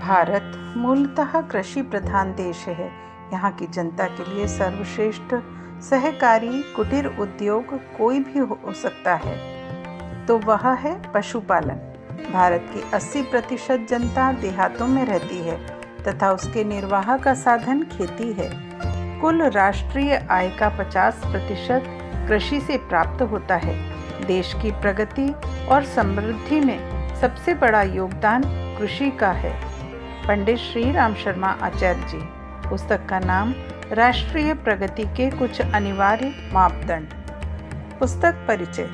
भारत मूलतः कृषि प्रधान देश है। यहाँ की जनता के लिए सर्वश्रेष्ठ सहकारी कुटीर उद्योग कोई भी हो सकता है तो वह है पशुपालन। भारत की 80% जनता देहातों में रहती है तथा उसके निर्वाह का साधन खेती है। कुल राष्ट्रीय आय का 50% कृषि से प्राप्त होता है। देश की प्रगति और समृद्धि में सबसे बड़ा योगदान कृषि का है। पंडित श्री राम शर्मा आचार्य जी। पुस्तक का नाम राष्ट्रीय प्रगति के कुछ अनिवार्य मापदंड। पुस्तक परिचय।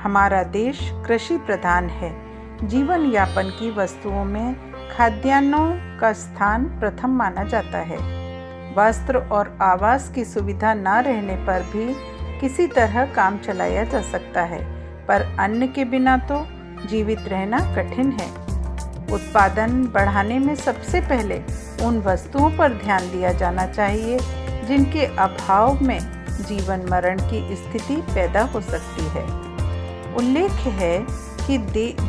हमारा देश कृषि प्रधान है। जीवन यापन की वस्तुओं में खाद्यान्नों का स्थान प्रथम माना जाता है। वस्त्र और आवास की सुविधा न रहने पर भी किसी तरह काम चलाया जा सकता है, पर अन्न के बिना तो जीवित रहना कठिन है। उत्पादन बढ़ाने में सबसे पहले उन वस्तुओं पर ध्यान दिया जाना चाहिए जिनके अभाव में जीवन मरण की स्थिति पैदा हो सकती है। उल्लेख है कि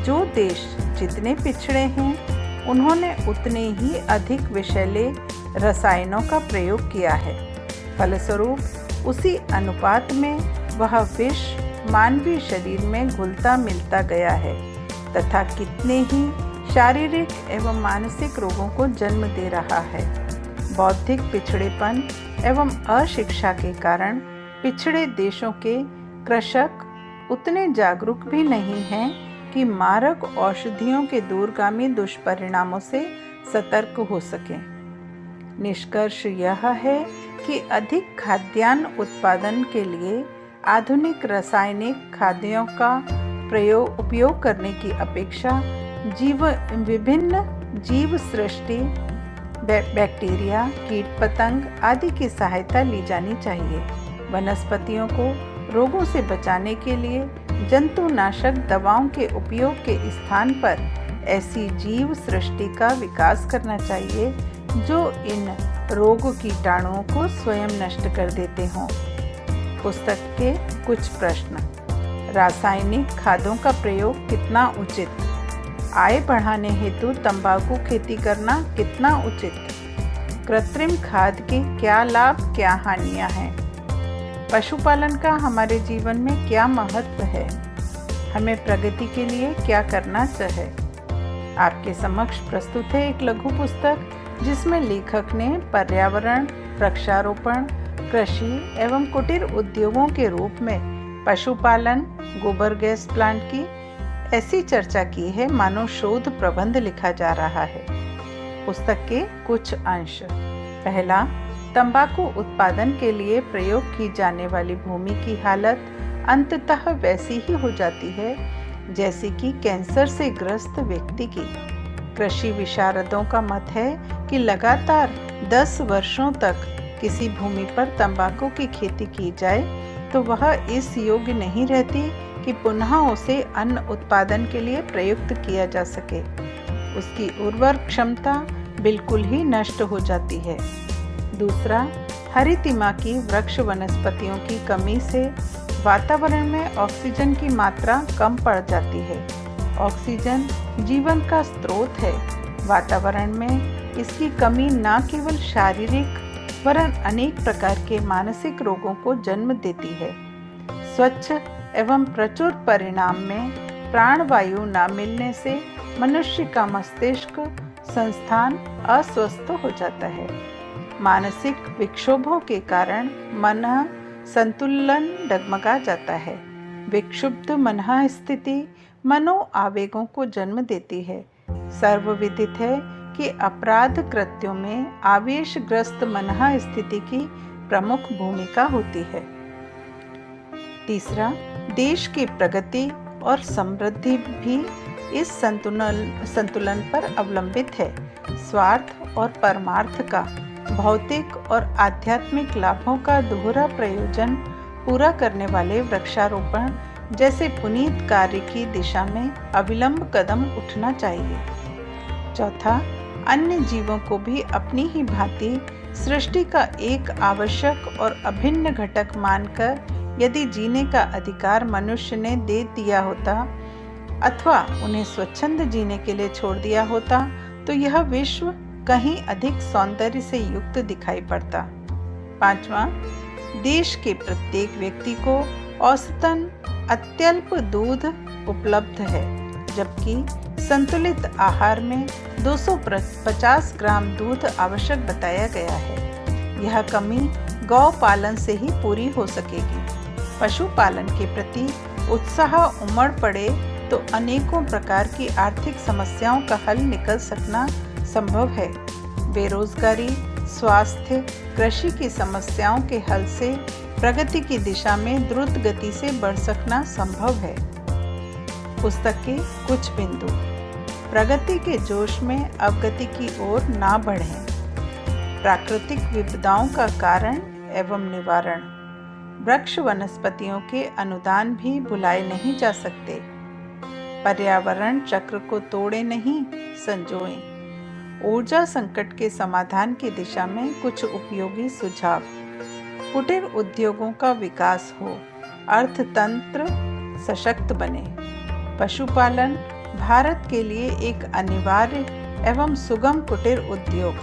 जो देश जितने पिछड़े हैं उन्होंने उतने ही अधिक विषैले रसायनों का प्रयोग किया है। फलस्वरूप उसी अनुपात में वह विष मानवीय शरीर में घुलता मिलता गया है तथा कितने ही शारीरिक एवं मानसिक रोगों को जन्म दे रहा है। बौद्धिक पिछड़ेपन एवं अशिक्षा के कारण पिछड़े देशों के कृषक उतने जागरूक भी नहीं हैं कि मारक औषधियों के दूरगामी दुष्परिणामों से सतर्क हो सकें। निष्कर्ष यह है कि अधिक खाद्यान्न उत्पादन के लिए आधुनिक रासायनिक खाद्यों का उपयोग करने की अपेक्षा विभिन्न जीव सृष्टि बैक्टीरिया, कीट पतंग आदि की सहायता ली जानी चाहिए। वनस्पतियों को रोगों से बचाने के लिए जंतुनाशक दवाओं के उपयोग के स्थान पर ऐसी जीव सृष्टि का विकास करना चाहिए जो इन रोग कीटाणुओं को स्वयं नष्ट कर देते हों। पुस्तक के कुछ प्रश्न। रासायनिक खादों का प्रयोग कितना उचित? आय बढ़ाने हेतु तंबाकू खेती करना कितना उचित? कृत्रिम खाद के क्या लाभ क्या हानियां हैं? पशुपालन का हमारे जीवन में क्या महत्व है? हमें प्रगति के लिए क्या करना चाहिए? आपके समक्ष प्रस्तुत है एक लघु पुस्तक जिसमें लेखक ने पर्यावरण, वृक्षारोपण, कृषि एवं कुटीर उद्योगों के रूप में पशुपालन, गोबर गैस प्लांट की ऐसी चर्चा की है मानो शोध प्रबंध लिखा जा रहा है। पुस्तक के कुछ अंश। पहला, तंबाकू उत्पादन के लिए प्रयोग की जाने वाली भूमि की हालत अंततः वैसी ही हो जाती है जैसे कि कैंसर से ग्रस्त व्यक्ति की। कृषि विशारदों का मत है कि लगातार 10 वर्षों तक किसी भूमि पर तंबाकू की खेती की जाए तो वह इस योग्य नहीं रहती कि पुनः उसे अन्न उत्पादन के लिए प्रयुक्त किया जा सके। उसकी उर्वर क्षमता बिल्कुल ही नष्ट हो जाती है। दूसरा, हरितिमा की वृक्ष वनस्पतियों की कमी से वातावरण में ऑक्सीजन की मात्रा कम पड़ जाती है। ऑक्सीजन जीवन का स्रोत है। वातावरण में इसकी कमी न केवल शारीरिक वरन अनेक प्रकार के मानसिक रोगों को जन्म देती है। स्वच्छ एवं प्रचुर परिणाम में प्राणवायु न मिलने से मनुष्य का मस्तिष्क संस्थान अस्वस्थ हो जाता है। मानसिक विक्षोभों के कारण मन संतुलन डगमगा जाता है। विक्षुब्ध मन स्थिति मनो आवेगों को जन्म देती है। सर्वविदित है कि अपराध कृत्यों में आवेशग्रस्त मन स्थिति की प्रमुख भूमिका होती है। तीसरा, देश की प्रगति और समृद्धि भी इस संतुलन पर अवलंबित है। स्वार्थ और परमार्थ का, भौतिक और आध्यात्मिक लाभों का दोहरा प्रयोजन पूरा करने वाले वृक्षारोपण जैसे पुनीत कार्य की दिशा में अविलंब कदम उठना चाहिए। चौथा, अन्य जीवों को भी अपनी ही भांति सृष्टि का एक आवश्यक और अभिन्न घटक मानकर यदि जीने का अधिकार मनुष्य ने दे दिया होता अथवा उन्हें स्वच्छंद जीने के लिए छोड़ दिया होता तो यह विश्व कहीं अधिक सौंदर्य से युक्त दिखाई पड़ता। 5वां, देश के प्रत्येक व्यक्ति को औसतन अत्यल्प दूध उपलब्ध है, जबकि संतुलित आहार में 250 ग्राम दूध आवश्यक बताया गया है। यह कमी गौ पालन से ही पूरी हो सकेगी। पशुपालन के प्रति उत्साह उमड़ पड़े तो अनेकों प्रकार की आर्थिक समस्याओं का हल निकल सकना संभव है। बेरोजगारी, स्वास्थ्य, कृषि की समस्याओं के हल से प्रगति की दिशा में द्रुत गति से बढ़ सकना संभव है। पुस्तक के कुछ बिंदु। प्रगति के जोश में अवगति की ओर ना बढ़ें। प्राकृतिक विपदाओं का कारण एवं निवारण। वृक्ष वनस्पतियों के अनुदान भी भुलाए नहीं जा सकते। पर्यावरण चक्र को तोड़े नहीं, संजोएं। ऊर्जा संकट के समाधान की दिशा में कुछ उपयोगी सुझाव। कुटीर उद्योगों का विकास हो, अर्थतंत्र सशक्त बने। पशुपालन भारत के लिए एक अनिवार्य एवं सुगम कुटीर उद्योग